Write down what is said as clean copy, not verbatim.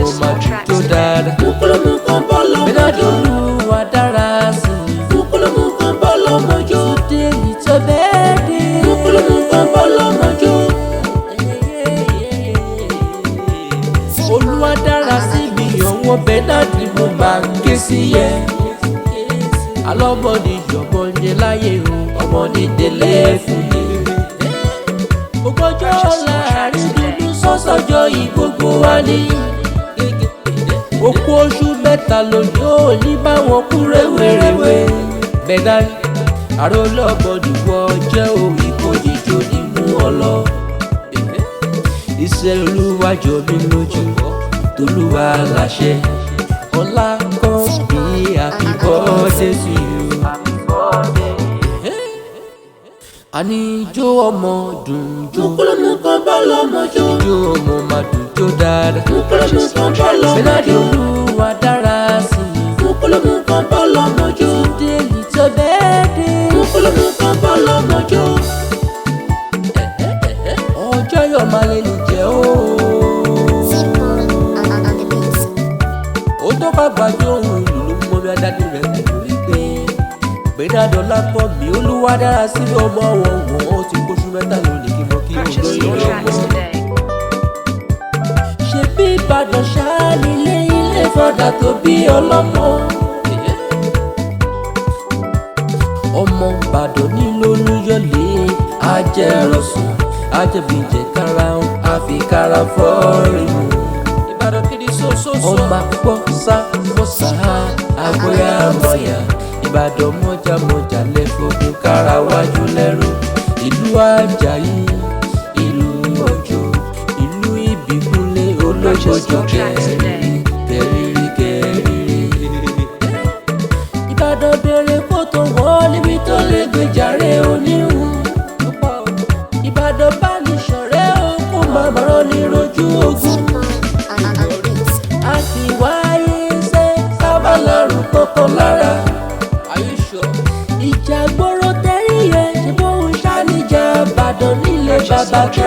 mo máa dùn tó dáadáa. Mukulumu kan bọ́ lọ́mọjó. Olúwa dára sí mi. Mukulumu kan bọ́ lọ́mọjó. Today it's your birthday. Mukulumu kan bọ́ lọ́mọjó. Olúwa dára sí mi, ọwọ́ Bernard ni mo máa ń ké sí yẹ. Alọ́mọdé yọ̀bọ̀ yẹn láyé o, ọmọdé délé fún mi. Ògbọ́jọ́ láàrin dúdú sọ́sọ́jọ́ yìí gbogbo wa ní. Òkú oṣù mẹ́ta lónìí ò ní báwọn kú rẹ́wẹ̀rẹ́wẹ́. Bernard àrólọ́mọdé wọ jẹ́ òwì kò jíjó nínú ọlọ́. Iṣẹ́ Olúwa jọ mí lójú, t'Olúwa láṣẹ. Ọlá kan bí happy birthday to you. Àní ijó ọmọ dùn jó. Mukulumu kan bọ́ lọ́mọjó. Ijó ọmọ máa dùn jó dáadáa. Mukulumu kan bọ́ Bernard lọ́mọjó. Olúwa dára sí mi. Mukulumu kan bọ́ lọ́mọjó. Today it's your birthday. Mukulumu kan bọ́ lọ́mọjó. Ọjọ́ yọ̀ máa lè lè jẹ́ ooo. Ó tó bá gbàgbé ohun ìlú ló mọ bí adájú rẹ̀ pẹ̀lú wípé Bernard Ọlápọ̀ mi Olúwa dára sí ọmọ wọn wọ́n ó ti kóṣù mẹ́ta lónìí kí mo kí olóyè ọmọ. Ṣé bí Ìbàdàn ṣáá nílé ilé fọ́dà tó bí ọlọ́mọ? Ọmọ Ìbàdàn nílò Olúyọ̀lé ajẹ́rọ̀sùn ajẹ́bíjẹ́ karahun àfikàrà fọ́ọ̀rìmù. Ìbàdàn kìíní sọ́sọ́sọ́. Ọmọ àpọ̀ sá mọ́sá àgbóyá mọ́yà. Ìbàdàn mọ́jàmọ́jà lẹ́fọ̀dù kára wájú lẹ́rù. Ìlú Àjàyí, ìlú Òjò, ìlú Ìbíkúnlé olójoojú kẹrìírí kẹrìírí kẹrìírí. Ìbàdàn bèrè kó tó wọ́n níbi tó lè gbèjàre oníhùn. Ìbàdàn bá ní ṣọ̀rẹ́ o kó má bàrọ̀ ní rojú ogun. A kì í wáyé ṣe sábàlárùn kọ́kọ́ lára. Ìjà gbòòrò tẹ́rí yẹn ṣe bóun ṣàníjà Ìbàdàn nílé bàbá tó